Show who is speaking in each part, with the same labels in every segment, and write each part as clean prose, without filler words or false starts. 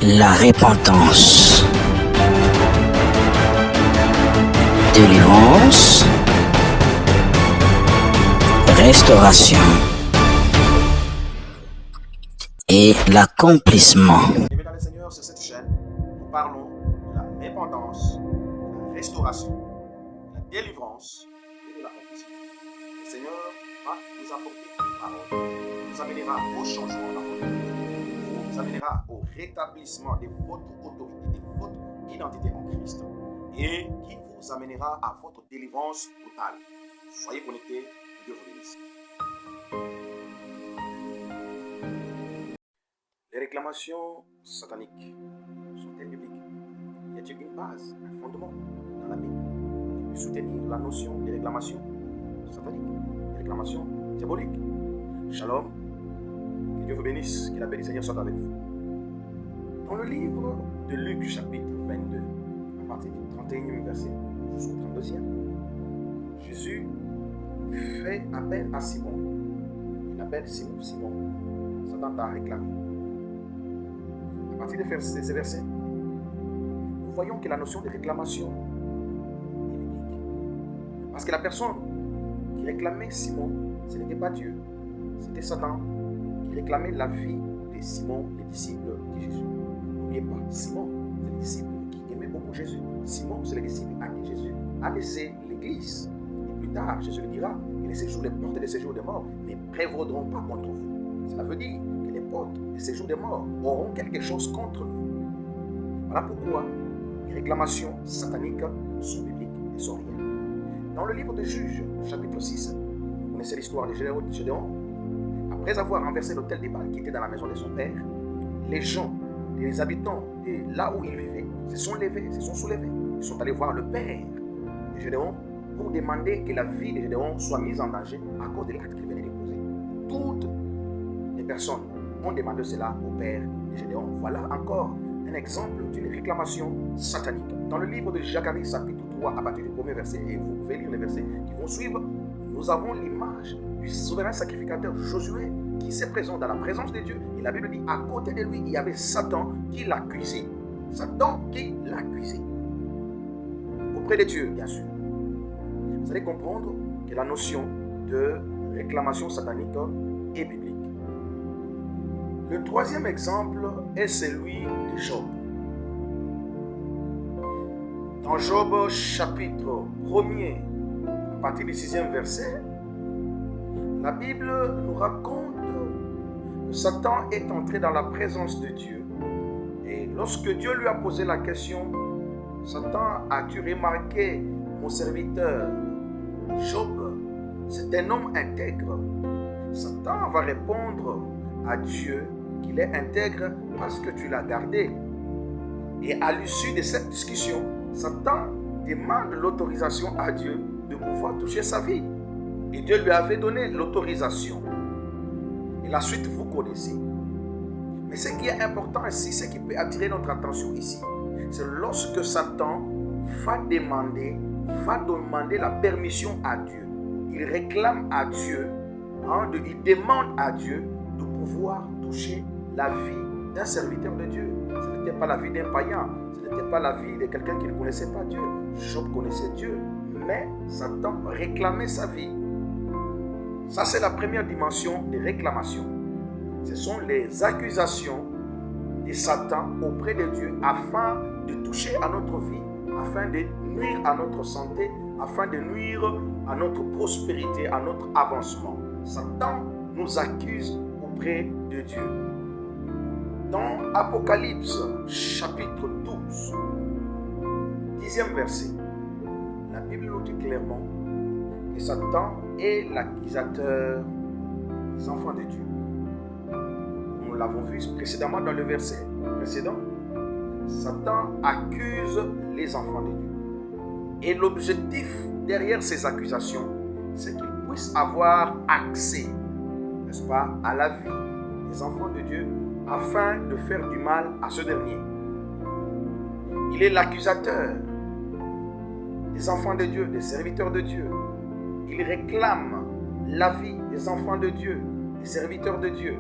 Speaker 1: la repentance, délivrance, restauration et l'accomplissement.
Speaker 2: Bien dans le Seigneur, sur cette chaîne, nous parlons de la repentance, de la restauration, de la délivrance et de l'accomplissement. Le Seigneur va vous apporter une parole, vous amènera au changement dans votre vie, vous amènera au rétablissement de votre autorité, de votre identité en Christ, et qui vous amènera à votre délivrance totale. Soyez connectés, que Dieu vous bénisse. Les réclamations sataniques sont-elles bibliques? Y a-t-il une base, un fondement dans la Bible pour soutenir la notion des réclamations sataniques, des réclamations diaboliques? Shalom, que Dieu vous bénisse, que la paix du Seigneur soit avec vous. Dans le livre de Luc, chapitre 22, à partir du 31e verset jusqu'au 32e, Jésus fait appel à Simon. Il appelle Simon. Simon s'attend à réclamer. À partir de ces versets, nous voyons que la notion de réclamation est biblique. Parce que la personne qui réclamait Simon, ce n'était pas Dieu, c'était Satan qui réclamait la vie de Simon, le disciple de Jésus. N'oubliez pas, Simon, c'est le disciple qui aimait beaucoup Jésus. Simon, c'est le disciple à qui Jésus a laissé l'église. Et plus tard, Jésus lui dira que les séjours, les portes des séjours des morts ne prévaudront pas contre vous. Cela veut dire que les portes des séjours des morts auront quelque chose contre nous. Voilà pourquoi les réclamations sataniques sont bibliques et sont réelles. Dans le livre de Juges, chapitre 6, vous connaissez l'histoire de Gédéon. Après avoir renversé l'autel des Baal qui était dans la maison de son père, les gens, les habitants de là où il vivait, se sont soulevés. Ils sont allés voir le père de Gédéon pour demander que la vie de Gédéon soit mise en danger à cause de l'acte qu'il venait de poser. Toutes les personnes ont demandé cela au père de Gédéon. Voilà encore un exemple d'une réclamation satanique. Dans le livre de Zacharie, chapitre 3, à partir du premier verset, et vous pouvez lire les versets qui vont suivre, nous avons l'image du souverain sacrificateur Josué qui s'est présent dans la présence de Dieu. Et la Bible dit, à côté de lui, il y avait Satan qui l'accusait. Satan qui l'accusait. Auprès de Dieu, bien sûr. Vous allez comprendre que la notion de réclamation satanique est biblique. Le troisième exemple est celui de Job. Dans Job chapitre 1er, à partir du 6e verset, la Bible nous raconte que Satan est entré dans la présence de Dieu. Et lorsque Dieu lui a posé la question, Satan, as-tu remarqué mon serviteur Job? C'est un homme intègre. Satan va répondre à Dieu qu'il est intègre parce que tu l'as gardé. Et à l'issue de cette discussion, Satan demande l'autorisation à Dieu de pouvoir toucher sa vie. Et Dieu lui avait donné l'autorisation. Et la suite, vous connaissez. Mais ce qui est important ici, ce qui peut attirer notre attention ici, c'est lorsque Satan va demander la permission à Dieu. Il réclame à Dieu, il demande à Dieu de pouvoir toucher la vie d'un serviteur de Dieu. Ce n'était pas la vie d'un païen, ce n'était pas la vie de quelqu'un qui ne connaissait pas Dieu. Job connaissait Dieu, mais Satan réclamait sa vie. Ça, c'est la première dimension des réclamations. Ce sont les accusations de Satan auprès de Dieu afin de toucher à notre vie, afin de nuire à notre santé, afin de nuire à notre prospérité, à notre avancement. Satan nous accuse auprès de Dieu. Dans Apocalypse, chapitre 12, 10e verset, la Bible nous dit clairement que Satan est l'accusateur des enfants de Dieu. Nous l'avons vu précédemment dans le verset précédent. Satan accuse les enfants de Dieu. Et l'objectif derrière ces accusations, c'est qu'ils puissent avoir accès, n'est-ce pas, à la vie des enfants de Dieu afin de faire du mal à ce dernier. Il est l'accusateur des enfants de Dieu, des serviteurs de Dieu. Il réclame la vie des enfants de Dieu, des serviteurs de Dieu.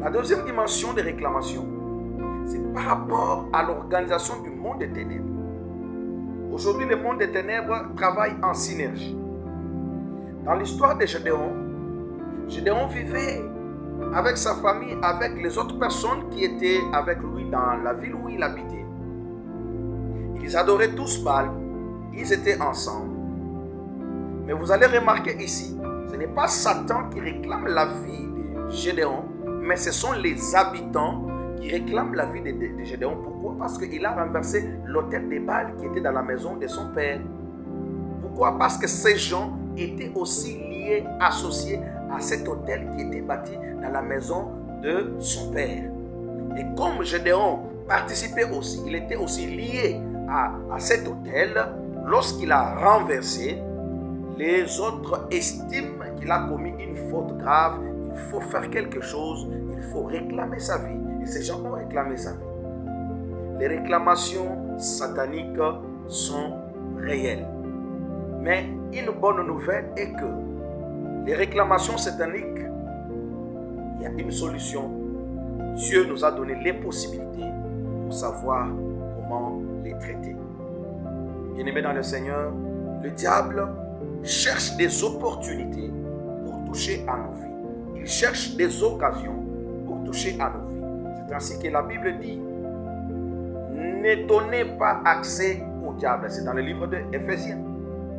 Speaker 2: La deuxième dimension des réclamations, c'est par rapport à l'organisation du monde des ténèbres. Aujourd'hui, le monde des ténèbres travaille en synergie. Dans l'histoire de Gédéon, Gédéon vivait avec sa famille, avec les autres personnes qui étaient avec lui dans la ville où il habitait. Ils adoraient tous Baal, ils étaient ensemble. Mais vous allez remarquer ici, ce n'est pas Satan qui réclame la vie de Gédéon, mais ce sont les habitants qui réclament la vie de Gédéon. Pourquoi? Parce qu'il a renversé l'autel de Baal qui était dans la maison de son père. Pourquoi? Parce que ces gens étaient aussi liés, associés à cet autel qui était bâti dans la maison de son père. Et comme Gédéon participait aussi, il était aussi lié à cet autel, lorsqu'il a renversé, les autres estiment qu'il a commis une faute grave, il faut faire quelque chose, il faut réclamer sa vie. Et ces gens ont réclamé sa vie. Les réclamations sataniques sont réelles. Mais une bonne nouvelle est que les réclamations sataniques, il y a une solution. Dieu nous a donné les possibilités pour savoir comment les traiter. Bien-aimés dans le Seigneur, le diable cherche des opportunités pour toucher à nos vies. Il cherche des occasions pour toucher à nos vies. C'est ainsi que la Bible dit, ne donnez pas accès au diable. C'est dans le livre de Éphésiens.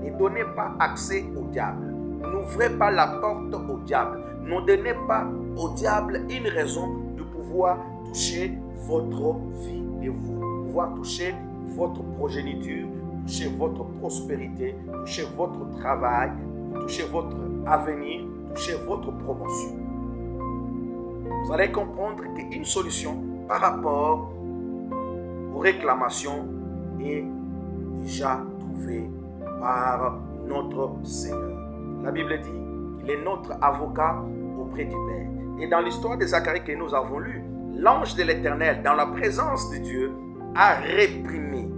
Speaker 2: Ne donnez pas accès au diable. N'ouvrez pas la porte au diable. Ne donnez pas au diable une raison de pouvoir toucher votre vie et vous. Pouvoir toucher votre progéniture, toucher votre prospérité, toucher votre travail, toucher votre avenir, toucher votre promotion. Vous allez comprendre qu'une solution par rapport aux réclamations est déjà trouvée par notre Seigneur. La Bible dit qu'il est notre avocat auprès du Père. Et dans l'histoire de Zacharie que nous avons lue, l'ange de l'Éternel, dans la présence de Dieu, a réprimé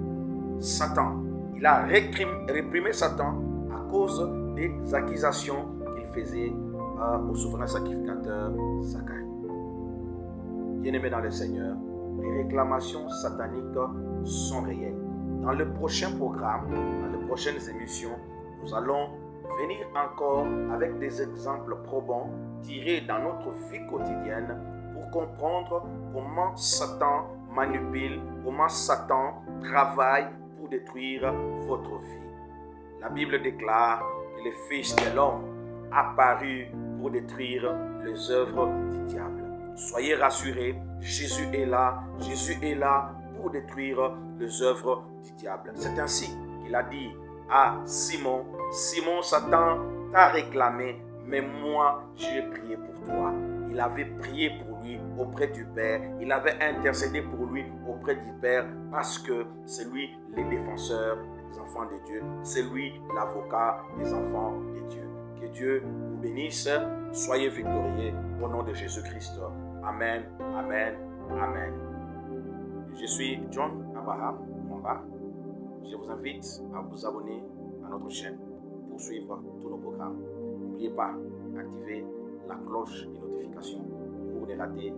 Speaker 2: Satan. Il a réprimé Satan à cause des accusations qu'il faisait au souverain sacrificateur Zacharie. Bien-aimés dans le Seigneur, les réclamations sataniques sont réelles. Dans le prochain programme, dans les prochaines émissions, nous allons venir encore avec des exemples probants tirés dans notre vie quotidienne pour comprendre comment Satan manipule, comment Satan travaille pour détruire votre vie. La Bible déclare que le Fils de l'homme apparu pour détruire les œuvres du diable. Soyez rassurés, Jésus est là pour détruire les œuvres du diable. C'est ainsi qu'il a dit à Simon, Simon, Satan t'a réclamé, mais moi j'ai prié pour toi. Il avait prié pour lui auprès du Père, il avait intercédé pour lui auprès du Père, parce que c'est lui le défenseur des enfants de Dieu, c'est lui l'avocat des enfants de Dieu. Que Dieu vous bénisse, soyez victorieux au nom de Jésus-Christ. Amen, amen, amen. Je suis John Abraham Mwamba. Je vous invite à vous abonner à notre chaîne pour suivre tous nos programmes. N'oubliez pas d'activer la cloche de notification pour ne rater